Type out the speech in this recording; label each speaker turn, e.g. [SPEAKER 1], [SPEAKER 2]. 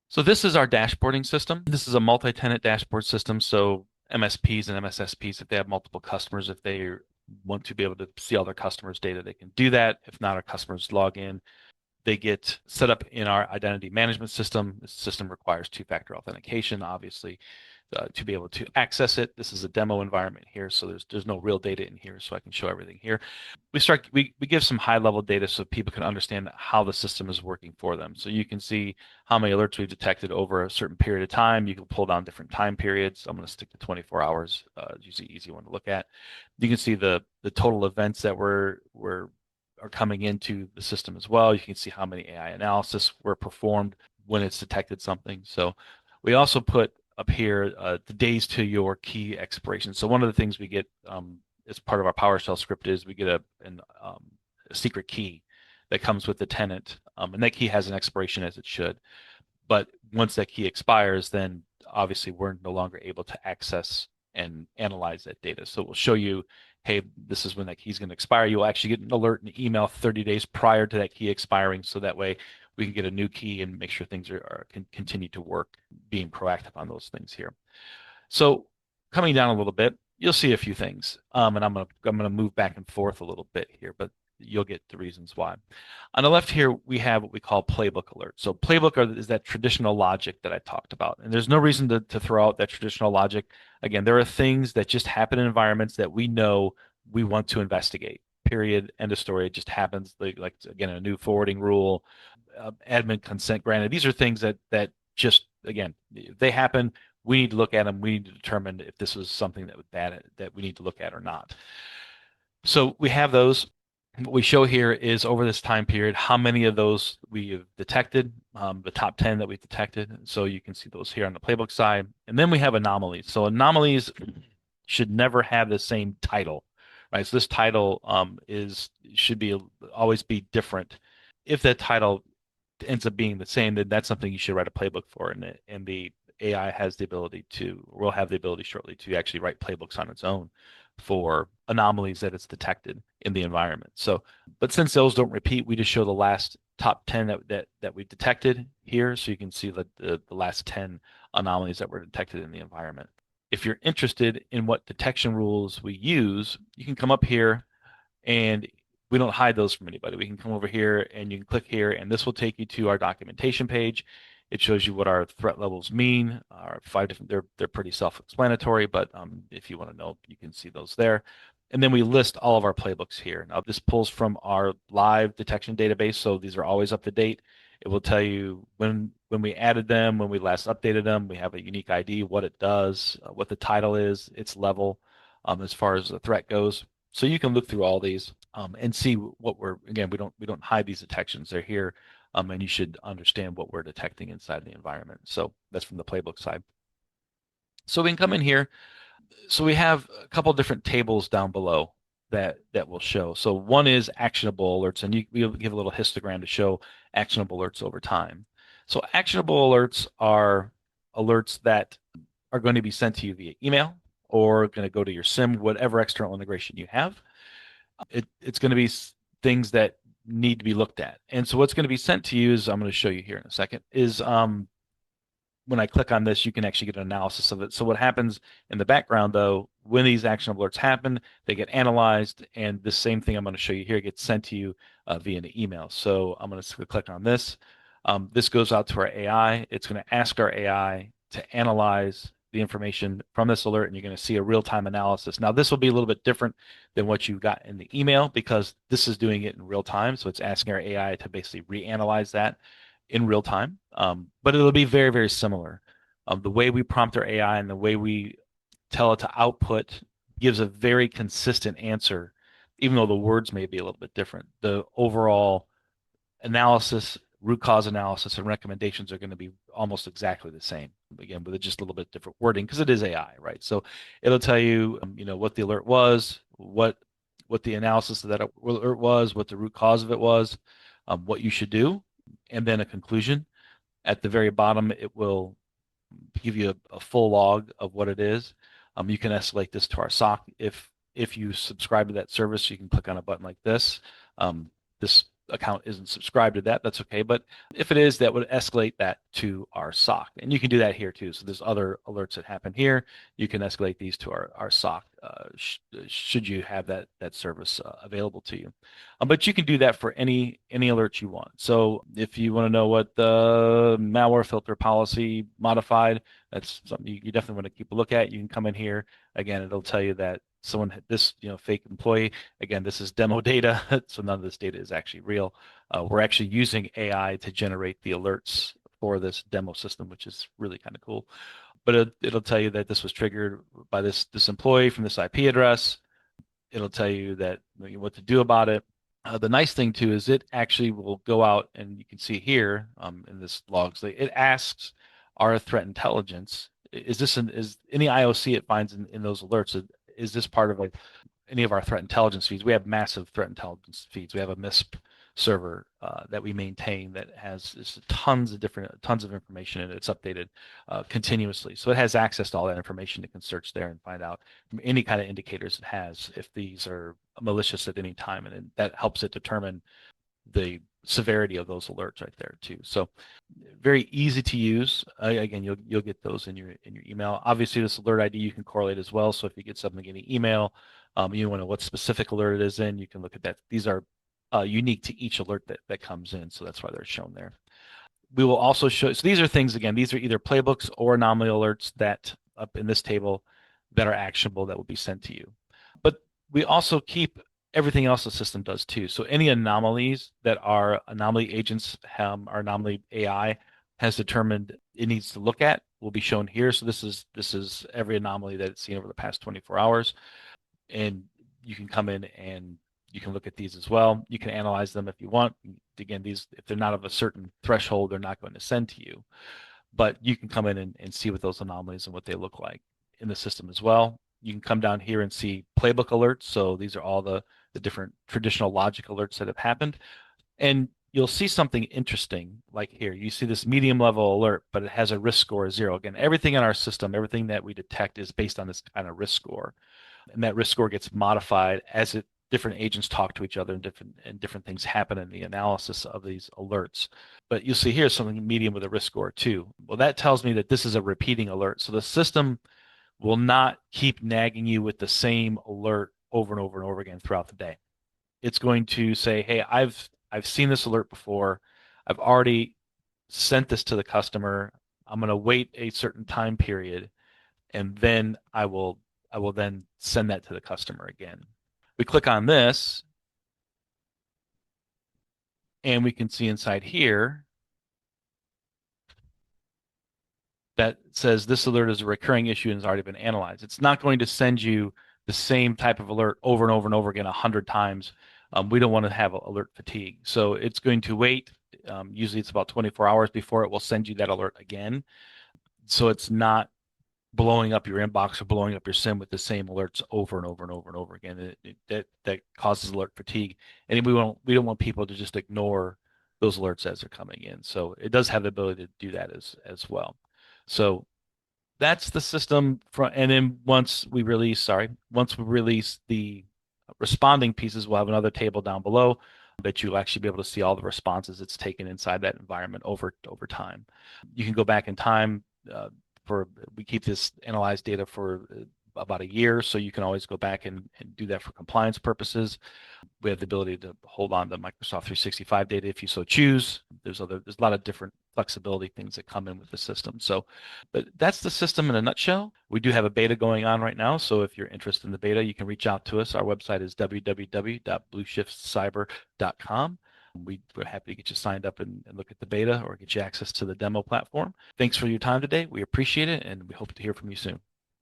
[SPEAKER 1] So this is our dashboarding system. This is a multi-tenant dashboard system. So MSPs and MSSPs, if they have multiple customers, if they want to be able to see all their customers' data, they can do that. If not, our customers log in. They get set up in our identity management system. This system requires two-factor authentication, obviously, to be able to access it. This is a demo environment here, so there's no real data in here, so I can show everything here. We give some high level data so people can understand how the system is working for them. So you can see how many alerts we've detected over a certain period of time. You can pull down different time periods. I'm going to stick to 24 hours. It's usually an easy one to look at. You can see the total events that are coming into the system as well. You can see how many AI analysis were performed when it's detected something. So we also put up here the days to your key expiration. So one of the things we get as part of our PowerShell script is we get a secret key that comes with the tenant, and that key has an expiration as it should. But once that key expires, then obviously we're no longer able to access and analyze that data. So we'll show you, hey, this is when that key is going to expire. You'll actually get an alert and email 30 days prior to that key expiring, so that way we can get a new key and make sure things can continue to work, being proactive on those things here. So coming down a little bit, you'll see a few things, and I'm gonna move back and forth a little bit here, but you'll get the reasons why. On the left here, we have what we call playbook alerts. So playbook is that traditional logic that I talked about, and there's no reason to throw out that traditional logic. Again, there are things that just happen in environments that we know we want to investigate. Period. End of story. It just happens. Like again, a new forwarding rule, admin consent granted. These are things that just again they happen. We need to look at them. We need to determine if this was something that we need to look at or not. So we have those. What we show here is over this time period, how many of those we have detected, the top 10 that we've detected. So you can see those here on the playbook side. And then we have anomalies. So anomalies should never have the same title, right? So this title should be always be different. If that title ends up being the same, then that's something you should write a playbook for. And the AI has the ability to, will have the ability shortly to actually write playbooks on its own for anomalies that it's detected in the environment. So, but since those don't repeat, we just show the last top 10 that we've detected here. So you can see the last 10 anomalies that were detected in the environment. If you're interested in what detection rules we use, you can come up here and we don't hide those from anybody. We can come over here and you can click here and this will take you to our documentation page. It shows you what our threat levels mean. Our 5 different, they're pretty self-explanatory, but if you want to know, you can see those there. And then we list all of our playbooks here. Now this pulls from our live detection database, so these are always up to date. It will tell you when we added them, when we last updated them. We have a unique ID, what it does, what the title is, its level, as far as the threat goes. So you can look through all these and see what again, we don't hide these detections. They're here, and you should understand what we're detecting inside the environment. So that's from the playbook side. So we can come in here. So we have a couple different tables down below that will show. So one is actionable alerts, and we'll give a little histogram to show actionable alerts over time. So actionable alerts are alerts that are going to be sent to you via email or going to go to your SIM, whatever external integration you have. It's going to be things that need to be looked at. And so what's going to be sent to you is, I'm going to show you here in a second, is when I click on this, you can actually get an analysis of it. So what happens in the background, though, when these action alerts happen, they get analyzed, and the same thing I'm going to show you here gets sent to you via an email. So I'm going to click on this. This goes out to our AI. It's going to ask our AI to analyze the information from this alert, and you're going to see a real-time analysis. Now, this will be a little bit different than what you got in the email because this is doing it in real time. So it's asking our AI to basically reanalyze that in real time, but it'll be very, very similar. The way we prompt our AI and the way we tell it to output gives a very consistent answer, even though the words may be a little bit different. The overall analysis, root cause analysis, and recommendations are going to be almost exactly the same. Again, with just a little bit different wording because it is AI, right? So it'll tell you, what the alert was, what the analysis of that alert was, what the root cause of it was, what you should do, and then a conclusion. At the very bottom, it will give you a full log of what it is. You can escalate this to our SOC. If you subscribe to that service, you can click on a button like this. This account isn't subscribed to that, that's okay. But if it is, that would escalate that to our SOC. And you can do that here too. So there's other alerts that happen here. You can escalate these to our SOC should you have that service available to you. But you can do that for any alert you want. So if you want to know what the malware filter policy modified, that's something you definitely want to keep a look at. You can come in here. Again, it'll tell you that someone this fake employee. Again, this is demo data, so none of this data is actually real. We're actually using AI to generate the alerts for this demo system, which is really kind of cool. But it'll tell you that this was triggered by this employee from this IP address. It'll tell you that what to do about it. The nice thing too is it actually will go out, and you can see here in this logs, it asks our threat intelligence, is any IOC it finds in those alerts, is this part of any of our threat intelligence feeds? We have massive threat intelligence feeds. We have a MISP server that we maintain that has tons of information, and it's updated continuously. So it has access to all that information. It can search there and find out from any kind of indicators it has if these are malicious at any time, and that helps it determine the severity of those alerts right there too. So very easy to use. Again, you'll get those in your email. Obviously, this alert ID you can correlate as well. So if you get something in the email, you want to know what specific alert it is in, you can look at that. These are unique to each alert that comes in, so that's why they're shown there. We will also show, so these are things, again, these are either playbooks or anomaly alerts that up in this table that are actionable that will be sent to you. But we also keep everything else the system does too. So any anomalies that our anomaly agents, our anomaly AI has determined it needs to look at will be shown here. So this is every anomaly that it's seen over the past 24 hours. And you can come in and you can look at these as well. You can analyze them if you want. Again, these, if they're not of a certain threshold, they're not going to send to you. But you can come in and see what those anomalies and what they look like in the system as well. You can come down here and see playbook alerts. So these are all the different traditional logic alerts that have happened. And you'll see something interesting like here. You see this medium level alert, but it has a risk score of 0. Again, everything in our system, everything that we detect is based on this kind of risk score. And that risk score gets modified as different agents talk to each other and different things happen in the analysis of these alerts. But you'll see here something medium with a risk score 2. Well, that tells me that this is a repeating alert. So the system will not keep nagging you with the same alert over and over and over again throughout the day. It's going to say, hey, I've seen this alert before. I've already sent this to the customer. I'm going to wait a certain time period, and then I will then send that to the customer again. We click on this, and we can see inside here that says this alert is a recurring issue and has already been analyzed. It's not going to send you the same type of alert over and over and over again 100 times. We don't want to have alert fatigue. So it's going to wait. Usually it's about 24 hours before it will send you that alert again. So it's not blowing up your inbox or blowing up your SIM with the same alerts over and over and over and over again. That causes alert fatigue, and we don't want people to just ignore those alerts as they're coming in. So it does have the ability to do that as well. So that's the system and then once we release the responding pieces, we'll have another table down below that you'll actually be able to see all the responses it's taken inside that environment over time. You can go back in time. We keep this analyzed data for about a year, so you can always go back and do that for compliance purposes. We have the ability to hold on to Microsoft 365 data if you so choose. There's a lot of different flexibility things that come in with the system. So, but that's the system in a nutshell. We do have a beta going on right now, so if you're interested in the beta, you can reach out to us. Our website is www.blueshiftcyber.com. We're happy to get you signed up and look at the beta or get you access to the demo platform. Thanks for your time today. We appreciate it, and we hope to hear from you soon.